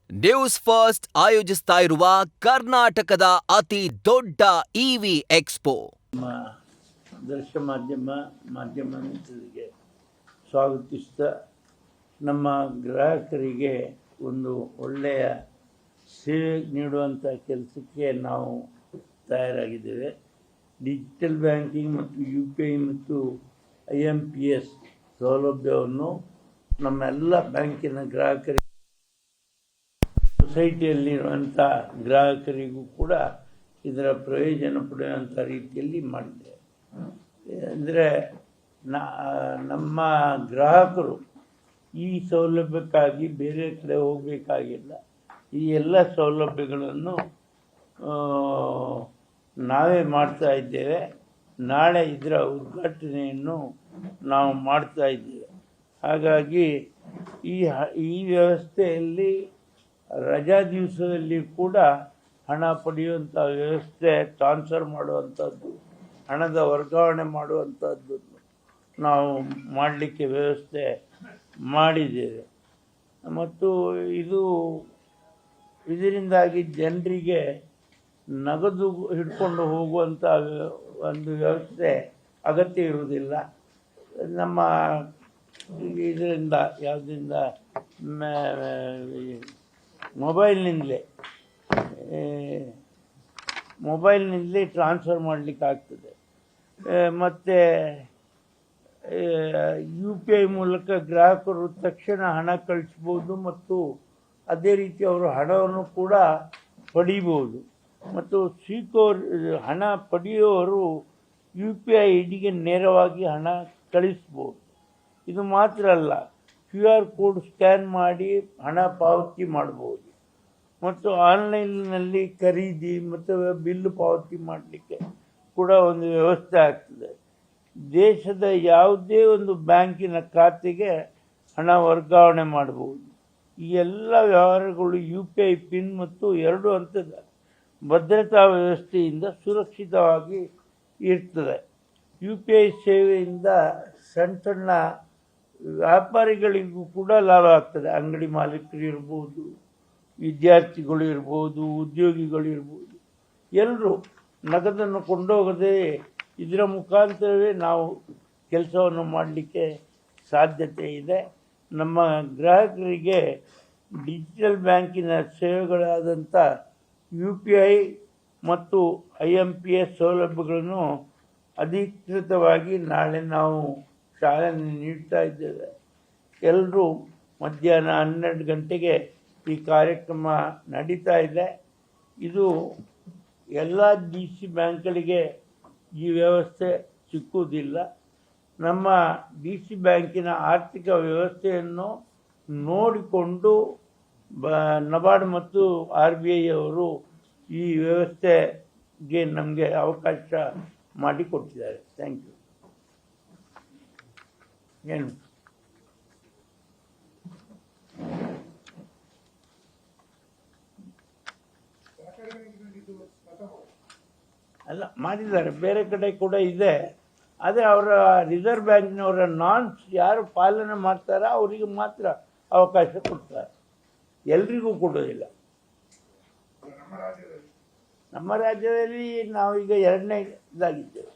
News first ಆಯೋಜಿಸ್ತಾ ಇರುವ ಕರ್ನಾಟಕದ ಅತಿ ದೊಡ್ಡ ಇವಿ ಎಕ್ಸ್ಪೋ. ನಮ್ಮ ದೃಶ್ಯ ಮಾಧ್ಯಮ ಮಿತ್ರರಿಗೆ ಸ್ವಾಗತಿಸ್ತಾ ನಮ್ಮ ಗ್ರಾಹಕರಿಗೆ ಒಂದು ಒಳ್ಳೆಯ ಸೇವೆ ನೀಡುವಂಥ ಕೆಲಸಕ್ಕೆ ನಾವು ತಯಾರಾಗಿದ್ದೇವೆ. ಡಿಜಿಟಲ್ ಬ್ಯಾಂಕಿಂಗ್ ಮತ್ತು UPI ಮತ್ತು IMPS ಸೌಲಭ್ಯವನ್ನು ನಮ್ಮೆಲ್ಲ ಬ್ಯಾಂಕಿನ ಗ್ರಾಹಕರಿಗೆ, ಸೊಸೈಟಿಯಲ್ಲಿರುವಂಥ ಗ್ರಾಹಕರಿಗೂ ಕೂಡ ಇದರ ಪ್ರಯೋಜನ ಪಡೆಯುವಂಥ ರೀತಿಯಲ್ಲಿ ಮಾಡಿದೆ. ಅಂದರೆ ನಮ್ಮ ಗ್ರಾಹಕರು ಈ ಸೌಲಭ್ಯಕ್ಕಾಗಿ ಬೇರೆ ಕಡೆ ಹೋಗಬೇಕಾಗಿಲ್ಲ. ಈ ಎಲ್ಲ ಸೌಲಭ್ಯಗಳನ್ನು ನಾವೇ ಮಾಡ್ತಾ ಇದ್ದೇವೆ. ನಾಳೆ ಇದರ ಉದ್ಘಾಟನೆಯನ್ನು ನಾವು ಮಾಡ್ತಾ ಇದ್ದೇವೆ. ಹಾಗಾಗಿ ಈ ವ್ಯವಸ್ಥೆಯಲ್ಲಿ ರಜಾ ದಿವಸದಲ್ಲಿ ಕೂಡ ಹಣ ಪಡೆಯುವಂಥ ವ್ಯವಸ್ಥೆ, ಟ್ರಾನ್ಸ್ಫರ್ ಮಾಡುವಂಥದ್ದು, ಹಣದ ವರ್ಗಾವಣೆ ಮಾಡುವಂಥದ್ದನ್ನು ನಾವು ಮಾಡಲಿಕ್ಕೆ ವ್ಯವಸ್ಥೆ ಮಾಡಿದ್ದೇವೆ. ಮತ್ತು ಇದರಿಂದಾಗಿ ಜನರಿಗೆ ನಗದು ಹಿಡ್ಕೊಂಡು ಹೋಗುವಂಥ ಒಂದು ವ್ಯವಸ್ಥೆ ಅಗತ್ಯ ಇರುವುದಿಲ್ಲ. ನಮ್ಮ ಇದರಿಂದ ಮೊಬೈಲ್ನಿಂದಲೇ ಟ್ರಾನ್ಸ್ಫರ್ ಮಾಡಲಿಕ್ಕಾಗ್ತದೆ. ಮತ್ತು UPI ಮೂಲಕ ಗ್ರಾಹಕರು ತಕ್ಷಣ ಹಣ ಕಳಿಸ್ಬೋದು ಮತ್ತು ಅದೇ ರೀತಿ ಅವರು ಹಣವನ್ನು ಕೂಡ ಪಡೀಬೋದು. ಮತ್ತು ಹಣ ಪಡೆಯುವವರು UPI ಐಡಿಗೆ ನೇರವಾಗಿ ಹಣ ಕಳಿಸ್ಬೋದು. ಇದು ಮಾತ್ರ ಅಲ್ಲ, QR ಕೋಡ್ ಸ್ಕ್ಯಾನ್ ಮಾಡಿ ಹಣ ಪಾವತಿ ಮಾಡ್ಬೋದು. ಮತ್ತು ಆನ್ಲೈನ್ನಲ್ಲಿ ಖರೀದಿ ಮತ್ತು ಬಿಲ್ ಪಾವತಿ ಮಾಡಲಿಕ್ಕೆ ಕೂಡ ಒಂದು ವ್ಯವಸ್ಥೆ ಆಗ್ತದೆ. ದೇಶದ ಯಾವುದೇ ಒಂದು ಬ್ಯಾಂಕಿನ ಖಾತೆಗೆ ಹಣ ವರ್ಗಾವಣೆ ಮಾಡಬಹುದು. ಈ ಎಲ್ಲ ವ್ಯವಹಾರಗಳು UPI ಪಿನ್ ಮತ್ತು 2 ಹಂತದ ಭದ್ರತಾ ವ್ಯವಸ್ಥೆಯಿಂದ ಸುರಕ್ಷಿತವಾಗಿ ಇರ್ತದೆ. UPI ಸೇವೆಯಿಂದ ಸಣ್ಣ ವ್ಯಾಪಾರಿಗಳಿಗೂ ಕೂಡ ಲಾಭ ಆಗ್ತದೆ. ಅಂಗಡಿ ಮಾಲೀಕರು ಇರ್ಬೋದು, ವಿದ್ಯಾರ್ಥಿಗಳು ಇರ್ಬೋದು, ಉದ್ಯೋಗಿಗಳು ಇರ್ಬೋದು, ಎಲ್ಲರೂ ನಗದನ್ನು ಕೊಂಡೋಗದೆ ಇದರ ಮುಖಾಂತರವೇ ನಾವು ಕೆಲಸವನ್ನು ಮಾಡಲಿಕ್ಕೆ ಸಾಧ್ಯತೆ ಇದೆ. ನಮ್ಮ ಗ್ರಾಹಕರಿಗೆ ಡಿಜಿಟಲ್ ಬ್ಯಾಂಕಿನ ಸೇವೆಗಳಾದಂಥ UPI ಮತ್ತು IMPS ಸೌಲಭ್ಯಗಳನ್ನು ಅಧಿಕೃತವಾಗಿ ನಾಳೆ ನಾವು ಚಾಲನೆ ನೀಡ್ತಾ ಇದ್ದೇವೆ. ಎಲ್ಲರೂ ಮಧ್ಯಾಹ್ನ 12 ಗಂಟೆಗೆ ಈ ಕಾರ್ಯಕ್ರಮ ನಡೀತಾ ಇದೆ. ಇದು ಎಲ್ಲ DC ಬ್ಯಾಂಕ್ಗಳಿಗೆ ಈ ವ್ಯವಸ್ಥೆ ಸಿಕ್ಕುವುದಿಲ್ಲ. ನಮ್ಮ DC ಬ್ಯಾಂಕಿನ ಆರ್ಥಿಕ ವ್ಯವಸ್ಥೆಯನ್ನು ನೋಡಿಕೊಂಡು ನಬಾರ್ಡ್ ಮತ್ತು RBI ಅವರು ಈ ವ್ಯವಸ್ಥೆಗೆ ನಮಗೆ ಅವಕಾಶ ಮಾಡಿಕೊಟ್ಟಿದ್ದಾರೆ. Thank you. ಏನು ಅಲ್ಲ ಮಾಡಿದ್ದಾರೆ, ಬೇರೆ ಕಡೆ ಕೂಡ ಇದೆ. ಆದರೆ ಅವರ ರಿಸರ್ವ್ ಬ್ಯಾಂಕಿನವರ ನಾನ್ಸ್ ಯಾರು ಪಾಲನೆ ಮಾಡ್ತಾರೋ ಅವರಿಗೆ ಮಾತ್ರ ಅವಕಾಶ ಕೊಡ್ತಾರೆ, ಎಲ್ರಿಗೂ ಕೊಡೋದಿಲ್ಲ. ನಮ್ಮ ರಾಜ್ಯದಲ್ಲಿ ನಾವೀಗ 2ನೇದಾಗಿದ್ದೇವೆ.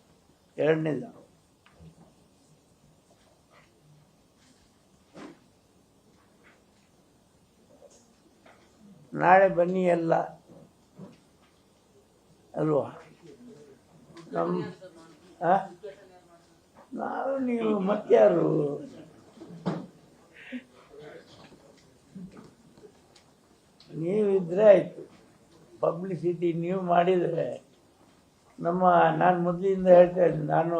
ನಾಳೆ ಬನ್ನಿ ಎಲ್ಲ ಅಲ್ವಾ? ನಾವು ನೀವು ಮತ್ತಾರು ನೀವಿದ್ರೆ ಆಯಿತು. ಪಬ್ಲಿಸಿಟಿ ನೀವು ಮಾಡಿದರೆ ನಾನು ಮೊದಲಿಂದ ಹೇಳ್ತಾ ಇದ್ದೀನಿ, ನಾನು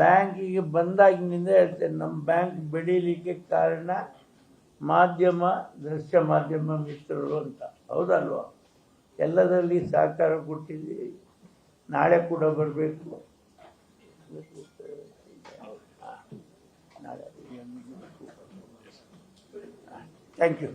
ಬ್ಯಾಂಕಿಗೆ ಬಂದಾಗಿನಿಂದ ಹೇಳ್ತೇನೆ, ನಮ್ಮ ಬ್ಯಾಂಕ್ ಬೆಳೀಲಿಕ್ಕೆ ಕಾರಣ ದೃಶ್ಯ ಮಾಧ್ಯಮ ಮಿತ್ರರು ಅಂತ. ಹೌದಲ್ವ? ಎಲ್ಲದರಲ್ಲಿ ಸಹಕಾರ ಕೊಟ್ಟಿದ್ದೀವಿ. ನಾಳೆ ಕೂಡ ಬರಬೇಕು. ನಾಳೆ ಥ್ಯಾಂಕ್ ಯು.